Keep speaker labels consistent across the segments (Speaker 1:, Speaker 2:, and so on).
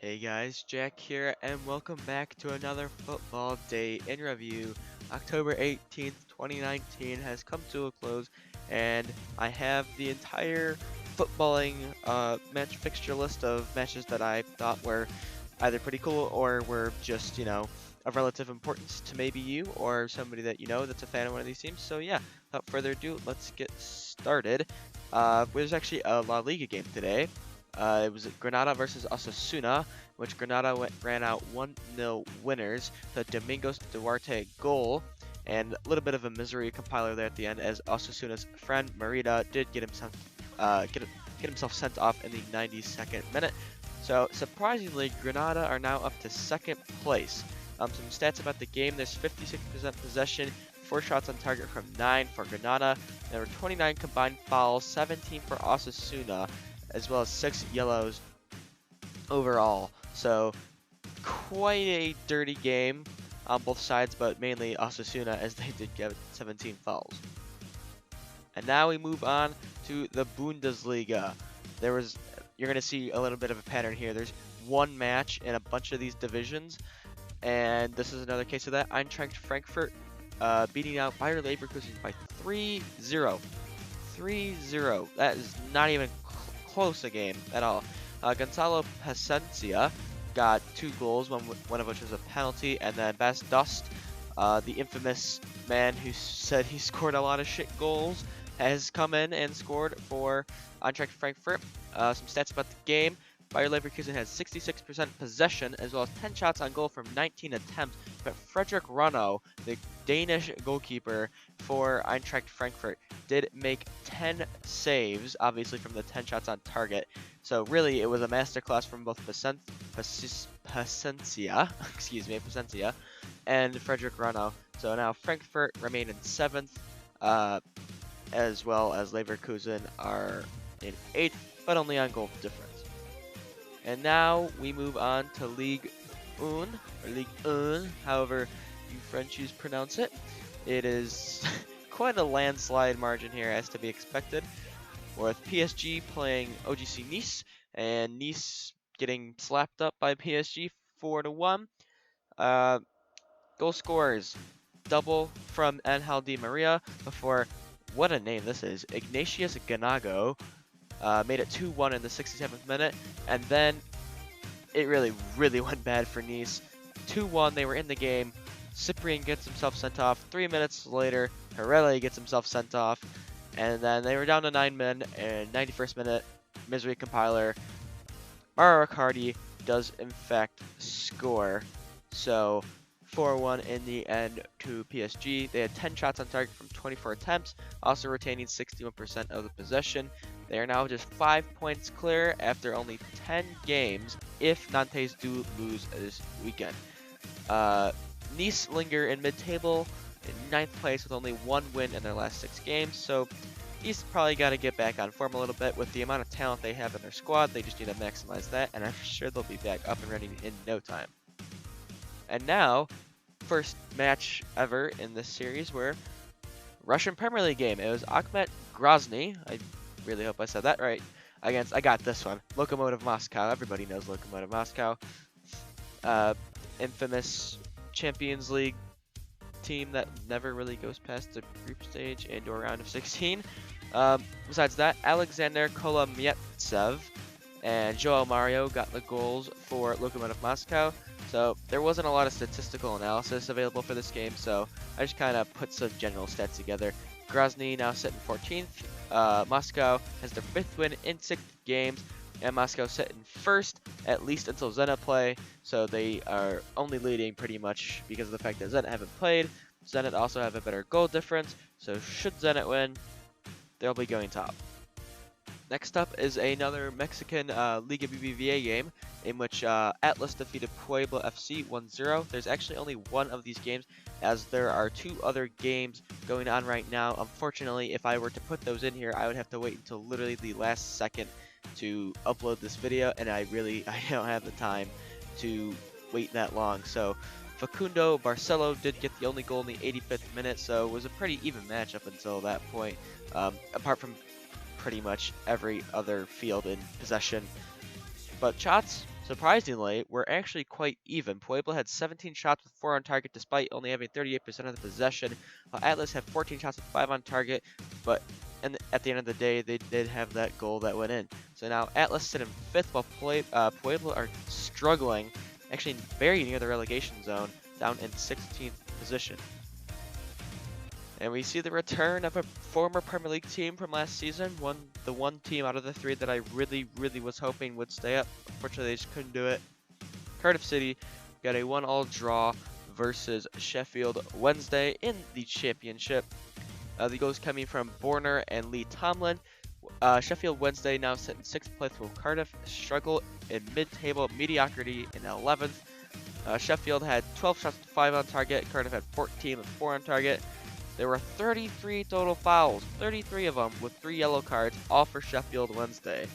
Speaker 1: Hey guys, Jack here, and welcome back to another Football Day in Review. October 18th, 2019 has come to a close, and I have the entire footballing match fixture list of matches that I thought were either pretty cool or were just, of relative importance to maybe you or somebody that you know that's a fan of one of these teams. So yeah, without further ado, let's get started. There's actually a La Liga game today. It was Granada versus Osasuna, which Granada ran out 1-0 winners. The Domingos Duarte goal, and a little bit of a misery compiler there at the end, as Osasuna's friend Merida did get himself sent off in the 92nd minute. So surprisingly, Granada are now up to second place. Some stats about the game: there's 56% possession, 4 shots on target from 9 for Granada. There were 29 combined fouls, 17 for Osasuna, as well as 6 yellows overall. So quite a dirty game on both sides, but mainly Osasuna, as they did get 17 fouls. And now we move on to the Bundesliga. You're going to see a little bit of a pattern here. There's one match in a bunch of these divisions, and this is another case of that. Eintracht Frankfurt beating out Bayer Leverkusen by 3-0. 3-0. That is not even close a game at all. Gonzalo Paciencia got 2 goals, one of which was a penalty, and then Bas Dost, the infamous man who said he scored a lot of shit goals, has come in and scored for Eintracht Frankfurt. Some stats about the game: Bayer Leverkusen had 66% possession, as well as 10 shots on goal from 19 attempts, but Frederick Runo, the Danish goalkeeper for Eintracht Frankfurt, did make 10 saves, obviously from the 10 shots on target. So really, it was a masterclass from both Paciencia and Frederick Runo. So now Frankfurt remain in 7th, as well as Leverkusen are in 8th, but only on goal difference. And now we move on to Ligue 1, or Ligue 1, however you Frenchies pronounce it. It is quite a landslide margin here, as to be expected, with PSG playing OGC Nice, and Nice getting slapped up by PSG 4-1. Goal scorers: double from Angel Di Maria before, what a name this is, Ignatius Ganago, made it 2-1 in the 67th minute, and then it really went bad for Nice. 2-1, they were in the game. Cyprien gets himself sent off. 3 minutes later, Herrera gets himself sent off, and then they were down to 9 men, and 91st minute, misery compiler, Mauro Icardi does in fact score. So 4-1 in the end to PSG. They had 10 shots on target from 24 attempts, also retaining 61% of the possession. They are now just 5 points clear after only 10 games if Nantes do lose this weekend. Nice linger in mid-table in 9th place with only 1 win in their last 6 games, so Nice probably got to get back on form a little bit. With the amount of talent they have in their squad, they just need to maximize that, and I'm sure they'll be back up and running in no time. And now, first match ever in this series where Russian Premier League game. It was Akhmet Grozny, I really hope I said that right, against, I got this one, Lokomotiv Moscow. Everybody knows Lokomotiv Moscow. Infamous Champions League team that never really goes past the group stage and or round of 16. Besides that, Alexander Kolomietsev and Joel Mario got the goals for Lokomotiv Moscow. So there wasn't a lot of statistical analysis available for this game, so I just kind of put some general stats together. Grozny now sitting 14th. Moscow has their 5th win in 6 games, and Moscow sitting 1st, at least until Zenit play. So they are only leading pretty much because of the fact that Zenit haven't played. Zenit also have a better goal difference, so should Zenit win, they'll be going top. Next up is another Mexican Liga BBVA game in which Atlas defeated Puebla FC 1-0. There's actually only one of these games, as there are 2 other games going on right now. Unfortunately, if I were to put those in here, I would have to wait until literally the last second to upload this video, and I don't have the time to wait that long. So Facundo Barcelo did get the only goal in the 85th minute, so it was a pretty even match up until that point, apart from pretty much every other field in possession. But shots, surprisingly, were actually quite even. Puebla had 17 shots with 4 on target despite only having 38% of the possession, while Atlas had 14 shots with 5 on target, but at the end of the day, they did have that goal that went in. So now Atlas sit in 5th while Puebla are struggling, actually very near the relegation zone, down in 16th position. And we see the return of a former Premier League team from last season, the one team out of the 3 that I really was hoping would stay up. Unfortunately, they just couldn't do it. Cardiff City got a 1-1 draw versus Sheffield Wednesday in the championship. The goals coming from Borner and Lee Tomlin. Sheffield Wednesday now sit in 6th place, while Cardiff struggle in mid-table mediocrity in 11th. Sheffield had 12 shots to 5 on target. Cardiff had 14 with 4 on target. There were 33 total fouls, 33 of them with 3 yellow cards, all for Sheffield Wednesday.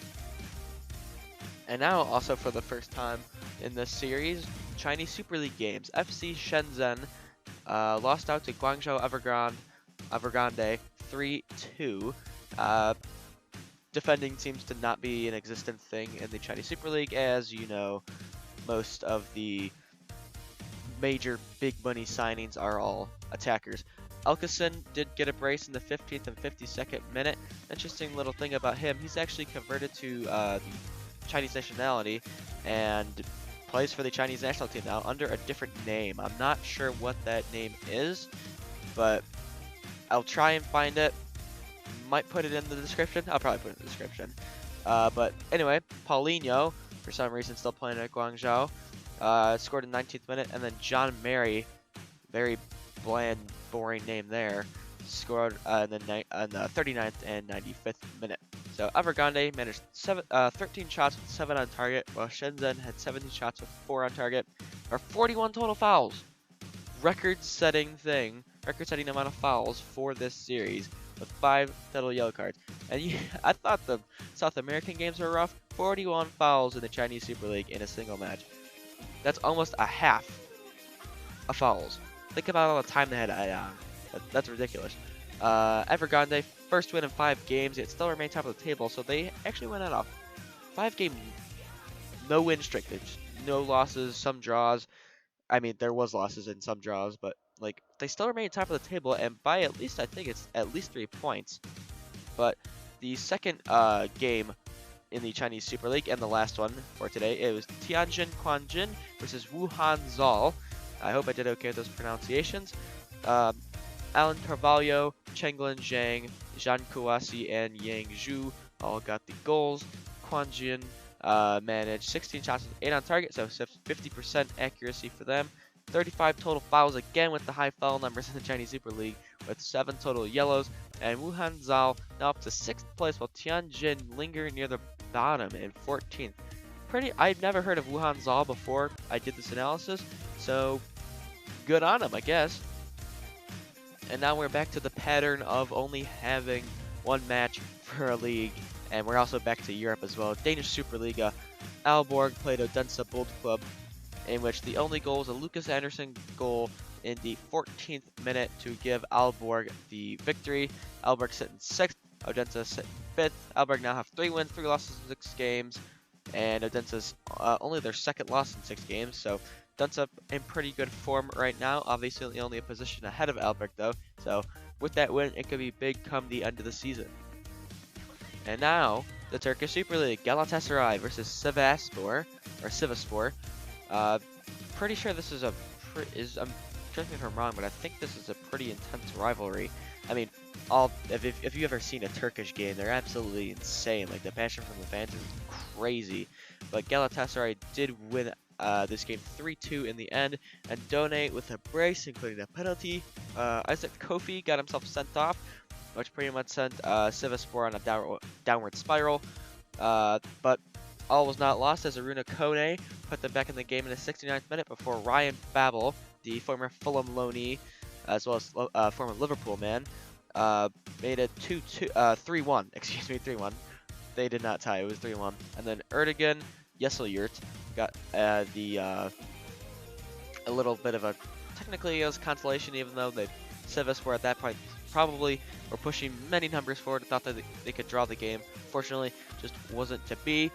Speaker 1: And now, also for the first time in this series, Chinese Super League games. FC Shenzhen lost out to Guangzhou Evergrande 3-2. Defending seems to not be an existent thing in the Chinese Super League, as you know, most of the major big money signings are all attackers. Elkison did get a brace in the 15th and 52nd minute. Interesting little thing about him, he's actually converted to the Chinese nationality and plays for the Chinese national team now under a different name. I'm not sure what that name is, but I'll try and find it. Might put it in the description. I'll probably put it in the description. But anyway, Paulinho, for some reason still playing at Guangzhou, scored in the 19th minute, and then John Mary, very bland, boring name there, scored in the 39th and 95th minute. So Evergrande managed 13 shots with 7 on target, while Shenzhen had 17 shots with 4 on target. There are 41 total fouls. Record-setting amount of fouls for this series, with 5 total yellow cards. And I thought the South American games were rough. 41 fouls in the Chinese Super League in a single match. That's almost a half of fouls. Think about all the time they had on. That's ridiculous. Evergrande, first win in 5 games, yet still remain top of the table, so they actually went on a 5-game no-win streak. No losses, some draws. I mean, there was losses in some draws, but like they still remain top of the table, and by at least, I think it's at least 3 points. But the second game in the Chinese Super League, and the last one for today, it was Tianjin Quanjin versus Wuhan Zal. I hope I did okay with those pronunciations. Alan Carvalho, Chenglin Zhang, Zhang Kouassi, and Yang Zhu all got the goals. Quanjin managed 16 shots with 8 on target, so 50% accuracy for them. 35 total fouls, again with the high foul numbers in the Chinese Super League, with 7 total yellows. And Wuhan Zal now up to 6th place, while Tianjin linger near the bottom in 14th. I've never heard of Wuhan Zal before I did this analysis, so good on them, I guess. And now we're back to the pattern of only having one match for a league, and we're also back to Europe as well. Danish Superliga, Aalborg played Odense Boldklub, in which the only goal was a Lucas Anderson goal in the 14th minute to give Aalborg the victory. Aalborg sit in 6th, Odense sit in 5th. Aalborg now have 3 wins, 3 losses in 6 games, and Odense's only their 2nd loss in 6 games, so Odense in pretty good form right now. Obviously only a position ahead of Aalborg though, so with that win, it could be big come the end of the season. And now, the Turkish Super League, Galatasaray versus Sivasspor. Pretty sure this is correct me if I'm wrong, but I think this is a pretty intense rivalry. I mean, if you've ever seen a Turkish game, they're absolutely insane. Like, the passion from the fans is crazy. But Galatasaray did win this game 3-2 in the end, and Donate with a brace, including a penalty. Isaac Kofi got himself sent off, which pretty much sent Sivasspor on a downward spiral. But all was not lost as Aruna Kone put them back in the game in the 69th minute before Ryan Babel, the former Fulham loanee, as well as former Liverpool man, made it 3-1. Excuse me, 3-1. They did not tie. It was 3-1. And then Erdogan Yeselyurt got a little bit of a, technically it was consolation, even though Sivasspor at that point probably were pushing many numbers forward and thought that they could draw the game. Fortunately, just wasn't to be.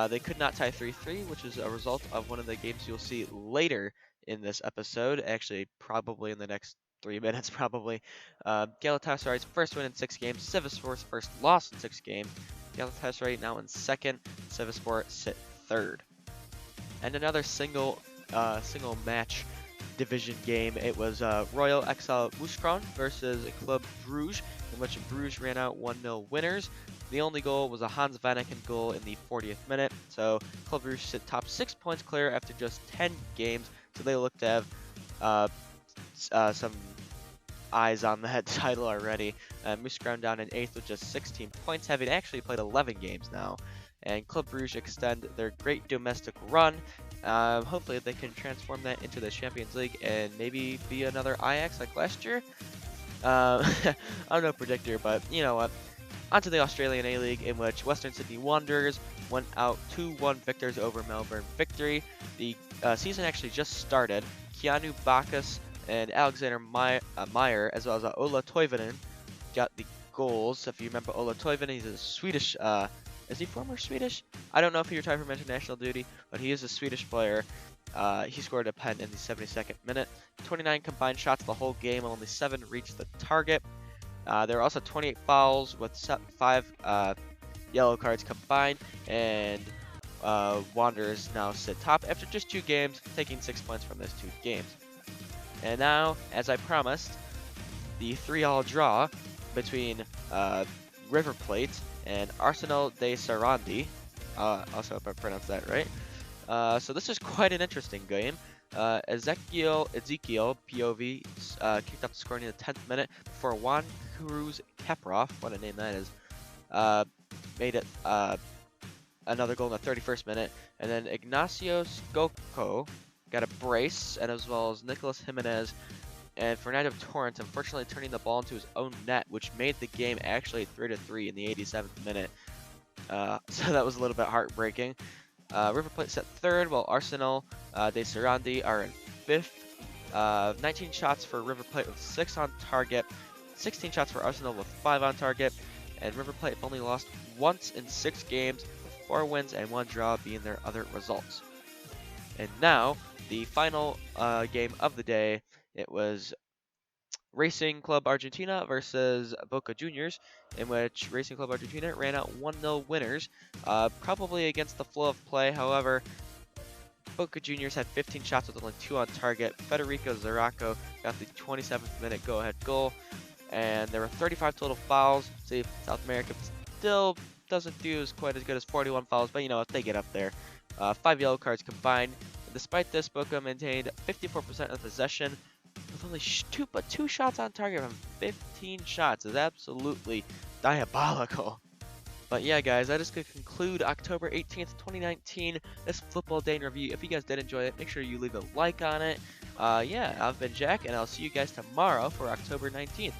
Speaker 1: They could not tie 3-3, which is a result of one of the games you'll see later in this episode. Actually, probably in the next 3 minutes, probably. Galatasaray's first win in 6 games. Sivasspor's first loss in 6 games. Galatasaray now in second. Sivasspor sit third. And another single match division game. It was Royal XL Mouscron versus Club Bruges, in which Bruges ran out 1-0 winners. The only goal was a Hans Vanaken goal in the 40th minute. So Club Bruges sit top 6 points clear after just 10 games. So they look to have some eyes on that title already. Mouscron down in 8th with just 16 points, having actually played 11 games now. And Club Bruges extend their great domestic run. Hopefully they can transform that into the Champions League and maybe be another Ajax like last year. I'm no predictor, but you know what? Onto the Australian A-League, in which Western Sydney Wanderers went out 2-1 victors over Melbourne Victory. The season actually just started. Keanu Bacchus and Alexander Meyer, as well as Ola Toivonen, got the goals. If you remember Ola Toivonen, he's a Swedish. Is he former Swedish? I don't know if he retired from international duty, but he is a Swedish player. He scored a pen in the 72nd minute. 29 combined shots the whole game, only 7 reached the target. There were also 28 fouls with 5 yellow cards combined, and Wanderers now sit top after just 2 games, taking 6 points from those 2 games. And now, as I promised, the 3-all draw between River Plate and Arsenal de Sarandi. Also, if I pronounced that right. So this is quite an interesting game. Ezekiel POV kicked off the scoring in the 10th minute before Juan Cruz Keprov, what a name that is, made it another goal in the 31st minute. And then Ignacio Skoko got a brace, and as well as Nicolas Jimenez and Fernando Torrent, unfortunately turning the ball into his own net, which made the game actually 3-3 in the 87th minute. So that was a little bit heartbreaking. River Plate set third, while Arsenal de Sarandi are in 5th. 19 shots for River Plate with 6 on target, 16 shots for Arsenal with 5 on target, and River Plate have only lost once in 6 games, with 4 wins and 1 draw being their other results. And now, the final game of the day, it was Racing Club Argentina versus Boca Juniors, in which Racing Club Argentina ran out 1-0 winners, probably against the flow of play. However, Boca Juniors had 15 shots with only 2 on target. Federico Zarraco got the 27th minute go-ahead goal, and there were 35 total fouls. See, South America still doesn't do quite as good as 41 fouls, but you know, if they get up there. 5 yellow cards combined. Despite this, Boca maintained 54% of possession, with only 2 shots on target from 15 shots. Is absolutely diabolical. But yeah, guys, that is going to conclude October 18th, 2019, this Football Day in Review. If you guys did enjoy it, make sure you leave a like on it. Yeah, I've been Jack, and I'll see you guys tomorrow for October 19th.